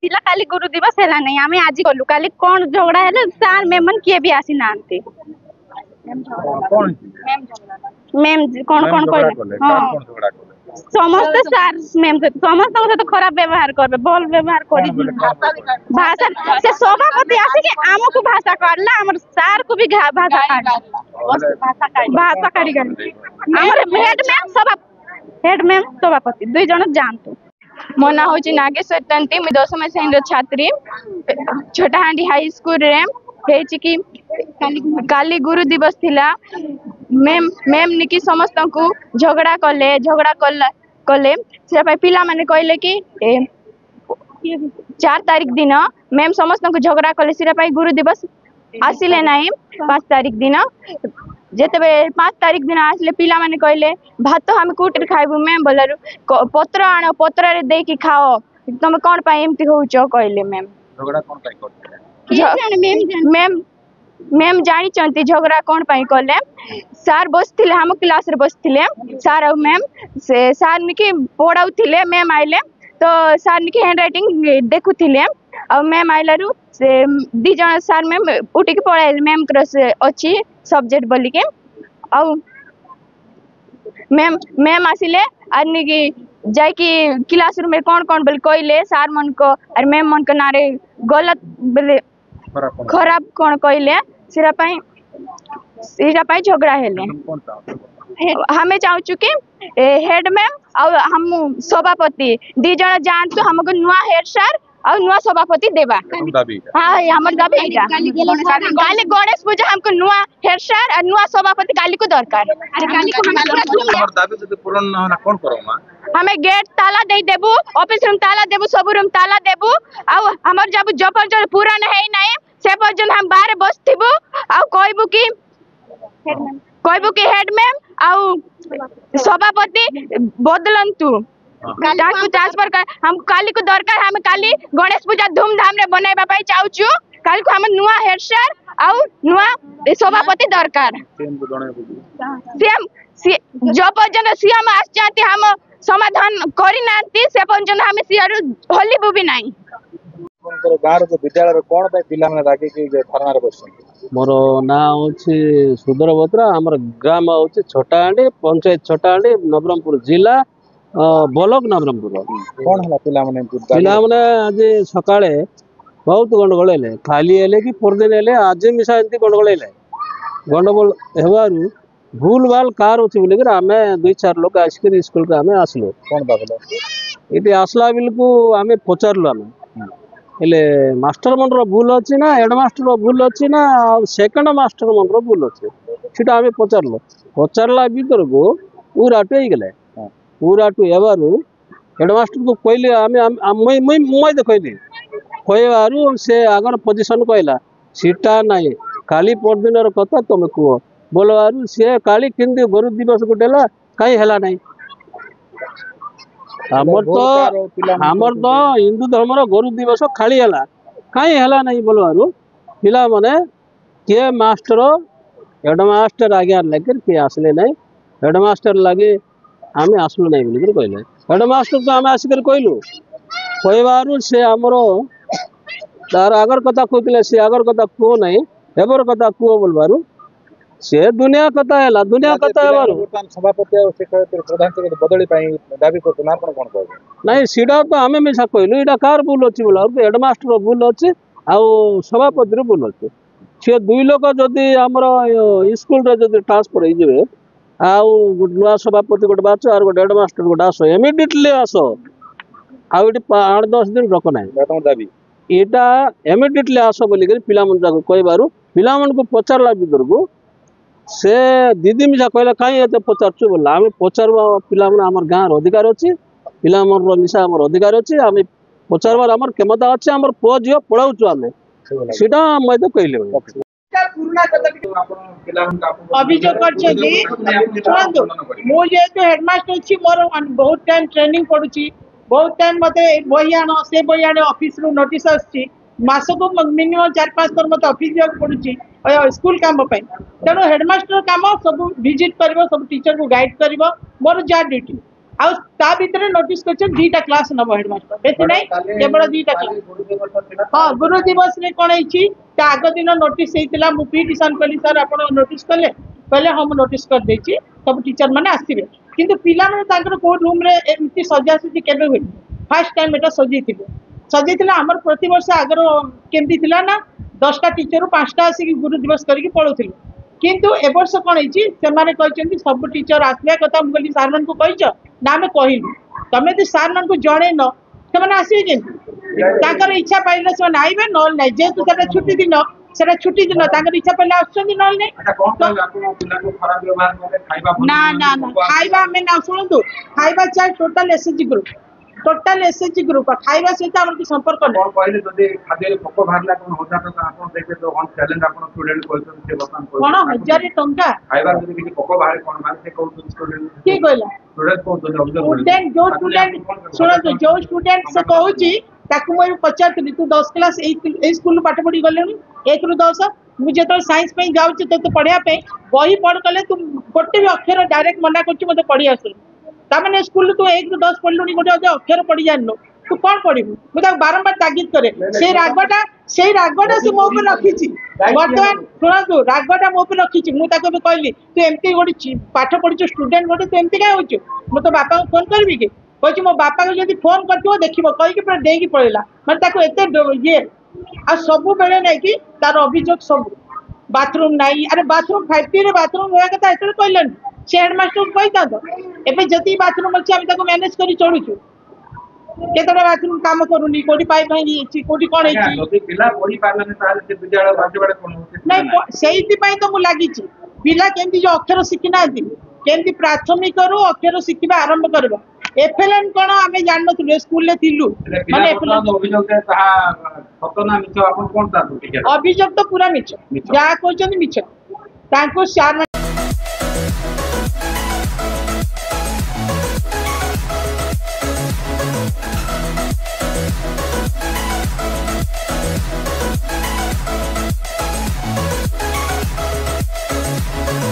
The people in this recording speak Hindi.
पिला काली गुरु दिवस है नहीं आम आज गलु काली कौन झगड़ा है सार मेम मन किए भी आसी ना मैम कौन कौन कहले समस्त सार मैम समस्त सहित खराब व्यवहार करबे भल व्यवहार करी भाषा से सभापति आसी कि आमको भाषा काढला हमर सार को भी भाषा काढला भाषा काढी गली हमर हेड मैम सभापति दुई जन जानतु मो ना हूँ नागेश्वर तंती मुझे 10वीं श्रेणी छात्री छोटाहांडी हाई स्कूल रे कि काली गुरु दिवस थिला मैम निकी समस्त को झगड़ा कले से पिला माने कहले कि 4 तारीख दिन मैम समस्त को झगड़ा कले से गुरु दिवस आसिले नहीं 5 तारीख दिन जेते 5 तारीख दिन आसले पिला माने कहले भात हम कोटर खाइबु मैम बोलारु पत्र आण पत्र रे दे कि खाओ तुम कोन पाई एमती होउचो कहले मैम झगड़ा कोन पाई करते मैम जानी चंती झगड़ा कोन पाई कले सार बसथिले हम क्लास रे बसथिले सार और मैम से सार निके पढाउथिले मैम आइले तो सार निके हैंडराइटिंग देखुथिले और मैम आइलारु से दी जन सार मैम उठी के पढ़ाई मैम क्रस अच्छी सब्जेक्ट बोली के और मैम आसिले आनी की जाय कि क्लासरूम में कौन कौन बोल कहले सार मन को और मैम मन को नारे गलत बोले खराब कौन कहले सिरा पाई झगड़ा हेले हमें चाहूँ कि हेड मैम और हम सभापति दी जन जानतु हमको नुआ हेड सर और नुआ सभापति देवा हाँ हमर दाबी काली गणेश पूजा हमको नुआ हेड सर और नुआ सभापति काली को दरकार हमर दाबी जदि पूर्ण न होना कोन करोमा हमें गेट ताला दे देबू ऑफिस रूम ताला देबू सब रूम ताला देबू और हमर जब पर्यंत पूरा न है नहीं से पर्यंत हम बाहर बसथिबू और कहबू कि हेड मैम और सभापति बदलंतु ट्रांसफर कर हम काली को दरकार हम काली गणेश पूजा धूमधाम रे बनाइबा पाई चाहूछु काली को हम नुआ हेड सर और नुआ सभापति दरकार सीएम जो पर्यंत सीएम आस जाती हम समाधान करी नांती से पर्यंत हम सियारु होली बुबी नाही गार को विद्यालय रे कोन पे पिला माने राखी कि धरना रे बसछन मोर ना होछि सुदर बत्रा हमर ग्राम होछि छोटाहांडी पंचायत छोटाहांडी नवरंगपुर जिला ब्लॉक नवरंगपुर कोन हला पिला माने आज सकाळे बहुत गंडगोल हेले खाली हेले कि परदिन हेले आज मिसा एंती गंडगोल हेले गंडगोल हेबारु भूल भाल कार होछि बोले कि आमे 2-4 लोग आस्कर स्कूल का आमे आसलो कोन बाबला इति आसला बिलकु आमे पचारलो आमे हेले मास्टर मन रो भूल अछि ना हेड मास्टर रो भूल अछि ना सेकंड मास्टर मन रो भूल अछि छिटा आमे पचारला भीतर को पूरा टई गेले पूरा टू एबारु हेडमास्टर को कहले आमे मैं देखली कहबारु से आगर पोजीशन कहला सीटा नाही काली परदिन कथा तुम कह बोलबारु से काली किंदी गुरु दिवस को देला कहीं हेला नाही हमर तो हिंदू धर्म रो गुरु दिवस खाली हेला कहीं हेला नाही बोलबारु पिला माने के मास्टर हेडमास्टर आगे लेकर के आसले नाही हेडमास्टर लागे आमे आसलु नहीं बोली कहले हेडमास्टर को आमे आसिकर कहलु कहबारु से हमरो तार आगर कथा कहतिले से आगर कथा को नहीं एबर कथा को बोलबारु से दुनिया कथा हैला दुनिया कथा हेबारु सभापति और सेक्रेटरी प्रधान सेक्रेटरी बदली पाई दाबी करतो ना कोन कहबे नहीं सीडा तो आमे मिसा कहलु एटा कार भूल अछि बोला हेडमास्टर भूल अछि आ सभापति रो भूल अछि से दुई लोक जदी हमरो स्कूल रे जदी ट्रांसफर हो जेबे आउ नुआ सभापति गोटे बाच और गोटे हेडमास्टर गोटे आस इमिडिएटली आस आउ 8-10 दिन रख ना दाबी एटा इमिडिएटली आस बोलिक पिला मन जाको कहबारु पिला मन को पचारला भीतर को से दीदी मिसा कहला काई एते पचारछु बोला आमे पचारवा पिला मन हमर गांर अधिकार अछि पिला मन रो मिसा हमर अधिकार अछि आमे पचारवा हमर क्षमता अछि हमर पो जियो पढाउछु आमे सीधा मैं तो कहले अभियोग कर हेडमास्टर मोर बहुत टाइम ट्रेनिंग पड़ुची बहुत टाइम मत बही आण से बही आने ऑफिस रु नोटिस आसी मास को मिनिमम 4-5 थर मत ऑफिस जाक पड़ुची स्कूल काम तेणु हेडमास्टर काम सब विजिट कर सब टीचर को गाइड कर मोर जा ड्यूटी ଆଉ ତା ଭିତରେ ନୋଟିସ୍ କରିଛନ୍ତି 2ଟା କ୍ଲାସ୍ ନବ ହେଡମାଷ୍ଟର, ବେଶୀ ନାହିଁ, କେବଳ 2ଟା କ୍ଲାସ୍। ହଁ, ଗୁରୁ ଦିବସରେ କ'ଣ ହେଇଛି, ତା ଆଗ ଦିନ ନୋଟିସ୍ ହେଇଥିଲା। ମୁଁ ପିଟିସନ୍ କଲି, ସାର୍ ଆପଣ ନୋଟିସ୍ କଲେ? କହିଲେ ହଁ ମୁଁ ନୋଟିସ୍ କରିଦେଇଛି, ସବୁ ଟିଚର ମାନେ ଆସିବେ। କିନ୍ତୁ ପିଲାମାନେ ତାଙ୍କର କୋଉ ରୁମ୍ରେ ଏମିତି ସଜାସଜି କେବେ ହୁଏନି, ଫାର୍ଷ୍ଟ ଟାଇମ୍ ଏଟା ସଜେଇଥିଲା। ଆମର ପ୍ରତିବର୍ଷ ଆଗରୁ କେମିତି ଥିଲା ନା 10ଟା ଟିଚରରୁ 5ଟା ଆସିକି ଗୁରୁ ଦିବସ କରିକି ପଳଉଥିଲେ। କିନ୍ତୁ ଏ ବର୍ଷ କ'ଣ ହେଇଛି, ସେମାନେ କହିଛନ୍ତି ସବୁ ଟିଚର ଆସିବା କଥା। ମୁଁ କହିଲି ସାର୍ ମାନଙ୍କୁ କହିଛ ନା? ଆମେ କହିଲୁ। ତମେ ଯଦି ସାର୍ ମାନଙ୍କୁ ଜଣେଇନ ସେମାନେ ଆସିବେ କେମିତି? ତାଙ୍କର ଇଚ୍ଛା ପାଇଲେ ସେମାନେ ଆଇବେ, ନହେଲେ ନାହିଁ। ଯେହେତୁ ସେଟା ଛୁଟି ଦିନ, ତାଙ୍କର ଇଚ୍ଛା ପାଇଲେ ଆସୁଛନ୍ତି, ନହେଲେ ନାହିଁ। ନା ନା ନା, ଖାଇବା ଆମେ ନା, ଶୁଣନ୍ତୁ, ଖାଇବା ଚାଲ ଟୋଟାଲ ଏସଏଚଜି ଗ୍ରୁପ, ଖାଇବା ସହିତ ଆମର କିଛି ସମ୍ପର୍କ ନାହିଁ। କ'ଣ 1000 ଟଙ୍କା? କିଏ କହିଲା? ଶୁଣନ୍ତୁ, ଯୋଉ ଷ୍ଟୁଡେଣ୍ଟ ସେ କହୁଛି ତାକୁ ମୁଁ ପଚାରୁଥିଲି, ତୁ 10 କ୍ଲାସ୍ ଏଇ ସ୍କୁଲ ପାଠ ପଢି ଗଲେଣି 1ରୁ 10। ମୁଁ ଯେତେବେଳେ ସାଇନ୍ସ ପାଇଁ ଯାଉଛି ତୋତେ ପଢିବା ପାଇଁ, ବହି ପଢ କଲେ ତୁ ଗୋଟେ ବି ଅକ୍ଷର ଡାଇରେକ୍ଟ ମନା କରୁଛୁ ମତେ ପଢି ଆସୁନି। ତାମାନେ ସ୍କୁଲ ତୁ 1ରୁ 10 ପଢିଲୁଣି, ଗୋଟେ ଅକ୍ଷର ପଢି ଜାଣିନୁ, ତୁ କ'ଣ ପଢିବୁ? ମୁଁ ତାକୁ ବାରମ୍ବାର ତାଗିଦ କରେ। ସେଇ ରାଗଟା ସେ ମୋ ଉପରେ ରଖିଛି। ବର୍ତ୍ତମାନ ଶୁଣନ୍ତୁ, ରାଗଟା ମୋ ଉପରେ ରଖିଛି। ମୁଁ ତାକୁ ଏବେ କହିଲି, ତୁ ଏମିତି ଗୋଟେ ପାଠ ପଢିଛୁ ଷ୍ଟୁଡେଣ୍ଟ ଗୋଟେ, ତୁ ଏମିତି କାଇଁ ହଉଛୁ? ମୁଁ ତ ବାପାଙ୍କୁ ଫୋନ କରିବି କି? କହୁଛି ମୋ ବାପାଙ୍କୁ ଯଦି ଫୋନ କରିଥିବ ଦେଖିବ, କହିକି ପୁରା ଡେଇକି ପଳେଇଲା। ମାନେ ତାକୁ ଏତେ ଇଏ। ଆଉ ସବୁବେଳେ ନାଇକି ତାର ଅଭିଯୋଗ ସବୁ ବାଥରୁମ ନାହିଁ। ଆରେ ବାଥରୁମ 5Tରେ ବାଥରୁମ ରହିବା କଥା ଏତେବେଳେ କହିଲାନି, ସେ ହେଡମାଷ୍ଟରକୁ କହିଥାନ୍ତ। ଏବେ ଯେତିକି ବାଥରୁମ ଅଛି ଆମେ ତାକୁ ମ୍ୟାନେଜ କରି ଚଳୁଛୁ। କେତେଟା ବାଥରୁମ କାମ କରୁନି, କୋଉଠି ପାଇପ୍ ଭାଙ୍ଗି ଯାଇଛି, କୋଉଠି କ'ଣ ହେଇଛି। ନାଇଁ, ସେଇଥିପାଇଁ ତ ମୁଁ ଲାଗିଛି। ପିଲା କେମିତି ଯୋଉ ଅକ୍ଷର ଶିଖିନାହାନ୍ତି, କେମିତି ପ୍ରାଥମିକରୁ ଅକ୍ଷର ଶିଖିବା ଆରମ୍ଭ କରିବ। ଏଫଏଲଏନ୍ କ'ଣ ଆମେ ଜାଣିନଥିଲୁ, ଏ ସ୍କୁଲରେ ଥିଲୁ। ମାନେ ଅଭିଯୋଗ ତ ପୁରା ମିଛ, ଯାହା କହୁଛନ୍ତି ମିଛ। ତାଙ୍କୁ ସାର୍